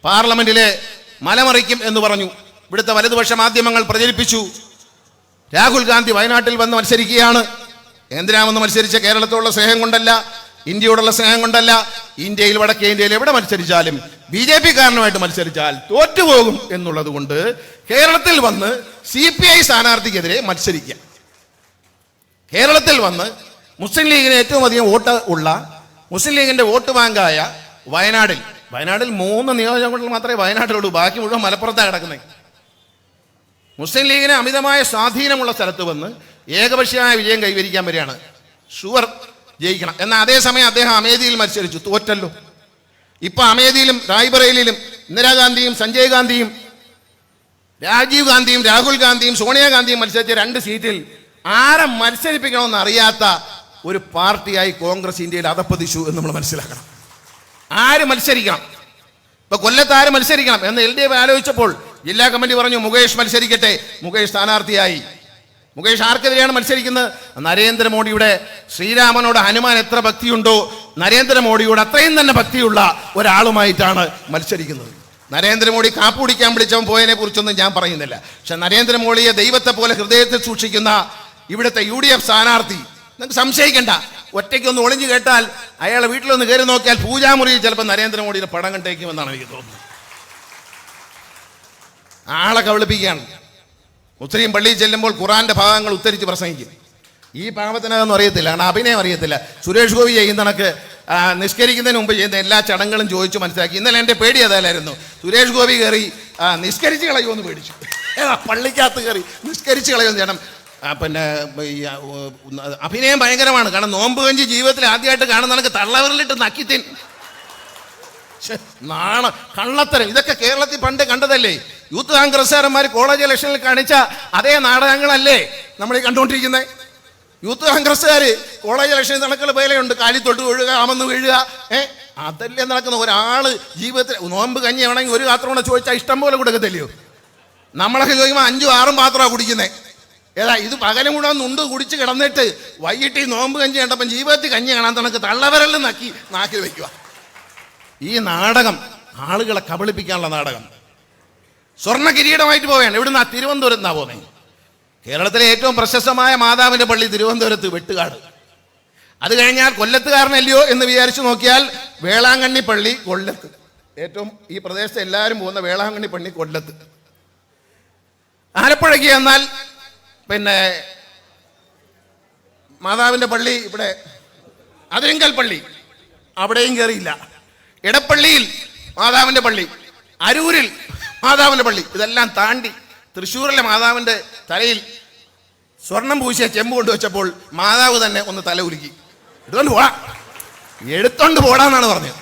പാർലമെന്റിലെ മലമറിക്കും എന്ന് പറഞ്ഞു. ഇവിടുത്തെ വലതുപക്ഷ മാധ്യമങ്ങൾ പ്രചരിപ്പിച്ചു. രാഹുൽ ഗാന്ധി വയനാട്ടിൽ വന്ന് മത്സരിക്കുകയാണ്. എന്തിനാമെന്ന് മത്സരിച്ച കേരളത്തോടുള്ള സ്നേഹം കൊണ്ടല്ല, ഇന്ത്യയോടുള്ള സ്നേഹം കൊണ്ടല്ല. ഇന്ത്യയിൽ, വടക്കേ ഇന്ത്യയിൽ എവിടെ മത്സരിച്ചാലും BJP കാരനുമായിട്ട് മത്സരിച്ചാൽ തോറ്റുപോകും എന്നുള്ളത് കൊണ്ട് കേരളത്തിൽ വന്ന് CPI സ്ഥാനാർത്ഥിക്കെതിരെ മത്സരിക്കുക. കേരളത്തിൽ വന്ന് മുസ്ലിം ലീഗിന് ഏറ്റവും അധികം വോട്ട് ഉള്ള, മുസ്ലിം ലീഗിന്റെ വോട്ട് ബാങ്കായ വയനാടിൽ 3 നിയോജകമണ്ഡലം മാത്രമേ വയനാട്ടിലുള്ളൂ, ബാക്കി മുഴുവൻ മലപ്പുറത്താണ് കിടക്കുന്നത്. മുസ്ലിം ലീഗിന് അമിതമായ സ്വാധീനമുള്ള സ്ഥലത്ത് വന്ന് ഏകപക്ഷീയമായ വിജയം കൈവരിക്കാൻ വരികയാണ്. ഷുവർ ജയിക്കണം. എന്നാൽ അതേസമയം അദ്ദേഹം അമേഠിയിൽ മത്സരിച്ചു, തോറ്റല്ലോ. ഇപ്പൊ അമേഠിയിലും റായ്ബറേലിയിലും ഇന്ദിരാഗാന്ധിയും സഞ്ജയ് ഗാന്ധിയും രാജീവ് ഗാന്ധിയും രാഹുൽ ഗാന്ധിയും സോണിയാഗാന്ധിയും മത്സരിച്ച 2 സീറ്റിൽ ആരെ മത്സരിപ്പിക്കണമെന്ന് അറിയാത്ത ഒരു പാർട്ടിയായി കോൺഗ്രസ് ഇന്ത്യയിൽ അധപ്പതിച്ചു എന്ന് നമ്മൾ മനസ്സിലാക്കണം. ആര് മത്സരിക്കണം? ഇപ്പൊ കൊല്ലത്ത് ആര് മത്സരിക്കണം എന്ന് LDF ആലോചിച്ചപ്പോൾ ജില്ലാ കമ്മിറ്റി പറഞ്ഞു മുകേഷ് മത്സരിക്കട്ടെ. മുകേഷ് സ്ഥാനാർത്ഥിയായി. മുകേഷ് ആർക്കെതിരെയാണ് മത്സരിക്കുന്നത്? നരേന്ദ്രമോദിയുടെ ശ്രീരാമനോട് ഹനുമാൻ എത്ര ഭക്തിയുണ്ടോ നരേന്ദ്രമോദിയോട് അത്രയും തന്നെ ഭക്തിയുള്ള ഒരാളുമായിട്ടാണ് മത്സരിക്കുന്നത്. നരേന്ദ്രമോദി കാപ്പ് കുടിക്കാൻ വിളിച്ചവൻ പോയതിനെ കുറിച്ചൊന്നും ഞാൻ പറയുന്നില്ല. പക്ഷെ നരേന്ദ്രമോദിയെ ദൈവത്തെ പോലെ ഹൃദയത്തിൽ സൂക്ഷിക്കുന്ന ഇവിടുത്തെ UDF സ്ഥാനാർത്ഥി, നിങ്ങൾക്ക് സംശയിക്കേണ്ട, ഒറ്റയ്ക്കൊന്ന് ഒളിഞ്ഞു കേട്ടാൽ അയാളെ വീട്ടിലൊന്ന് കയറി നോക്കിയാൽ പൂജാമുറിയിൽ ചിലപ്പോൾ നരേന്ദ്രമോദിയുടെ പടം കണ്ടേക്കുമെന്നാണ് എനിക്ക് തോന്നുന്നത്. ആളെ കബളിപ്പിക്കുകയാണ്. മുസ്ലിം പള്ളിയിൽ ചെല്ലുമ്പോൾ ഖുറാന്റെ ഭാഗങ്ങൾ ഉദ്ധരിച്ച് പ്രസംഗിക്കും. ഈ പാവത്തിനതൊന്നും അറിയത്തില്ല, കാരണം അഭിനയം അറിയത്തില്ല. സുരേഷ് ഗോപി ചെയ്യുന്ന കണക്ക് നിസ്കരിക്കുന്നതിന് മുമ്പ് ചെയ്യുന്ന എല്ലാ ചടങ്ങുകളും ചോദിച്ചു മനസ്സിലാക്കി. ഇന്നലെ എൻ്റെ പേടി അതായിരുന്നു, സുരേഷ് ഗോപി കയറി നിസ്കരിച്ച് കളയുമെന്ന് പേടിച്ചു. പള്ളിക്കകത്ത് കയറി നിസ്കരിച്ച് കളയുമെന്ന് ചെയ്യണം. പിന്നെ അഭിനയം ഭയങ്കരമാണ്. കാരണം നോമ്പ് കഞ്ചി ജീവിതത്തിൽ ആദ്യമായിട്ട് കാണുന്ന കണക്ക് തള്ളവരിലിട്ട് നക്കിത്തിൻ കള്ളത്തരം. ഇതൊക്കെ കേരളത്തിൽ പണ്ട് കണ്ടതല്ലേ? യൂത്ത് കോൺഗ്രസ്സുകാരന്മാർ കോളേജ് ഇലക്ഷനിൽ കാണിച്ച അതേ നാടകങ്ങളല്ലേ നമ്മൾ ഈ കണ്ടുകൊണ്ടിരിക്കുന്നത്? യൂത്ത് കോൺഗ്രസ്സുകാർ കോളേജ് ഇലക്ഷനിൽ നടക്കുന്ന വേലയുണ്ട്, കാലി തൊട്ട് വീഴുക, അമന്ന് വീഴുക. അതല്ലേ നടക്കുന്ന. ഒരാള് ജീവിതത്തിൽ നോമ്പ് കഞ്ഞി വേണമെങ്കിൽ ഒരു പാത്രം കൂടെ ചോദിച്ചാൽ ഇഷ്ടം പോലെ കൊടുക്കത്തില്ലയോ? നമ്മളൊക്കെ ചോദിക്കുമ്പോൾ 5ഉം 6ഉം പാത്രമാണ് കുടിക്കുന്നത്. ഏതാ ഇത്? പകലും കൂടെ നുണ്ട് കുടിച്ച് കിടന്നിട്ട് വൈകിട്ട് ഈ നോമ്പ് കഞ്ഞി കണ്ടപ്പം ജീവിതത്തിൽ കഞ്ഞി കാണാൻ തണക്ക് തള്ളവരലിൽ നാക്കിൽ വയ്ക്കുക. ഈ നാടകം ആളുകളെ കബളിപ്പിക്കാനുള്ള നാടകം. സ്വർണ്ണ കിരീടമായിട്ട് പോവുകയാണ്. ഇവിടുന്ന് തിരുവനന്തപുരത്ത് നിന്നാണ് പോകുന്നത്. കേരളത്തിലെ ഏറ്റവും പ്രശസ്തമായ മാതാവിൻ്റെ പള്ളി തിരുവനന്തപുരത്ത് വെട്ടുകാട്. അത് കഴിഞ്ഞാൽ കൊല്ലത്തുകാരനല്ലയോ എന്ന് വിചാരിച്ചു നോക്കിയാൽ വേളാങ്കണ്ണി പള്ളി കൊല്ലത്ത്. ഏറ്റവും ഈ പ്രദേശത്ത് എല്ലാവരും പോകുന്ന വേളാങ്കണ്ണി പള്ളി കൊല്ലത്ത്. ആലപ്പുഴയ്ക്ക് എന്നാൽ പിന്നെ മാതാവിൻ്റെ പള്ളി ഇവിടെ അതിരിങ്കൽ പള്ളി, അവിടെയും കയറിയില്ല. ഇടപ്പള്ളിയിൽ മാതാവിൻ്റെ പള്ളി, അരൂരിൽ മാതാവിൻ്റെ പള്ളി. ഇതെല്ലാം താണ്ടി തൃശ്ശൂരിലെ മാതാവിൻ്റെ തലയിൽ സ്വർണം പൂശിയ ചെമ്പ് കൊണ്ടുവച്ചപ്പോൾ മാതാവ് തന്നെ ഒന്ന് തല ഉരുക്കി എടുത്തോണ്ട് പോടാ എന്നാണ് പറഞ്ഞത്.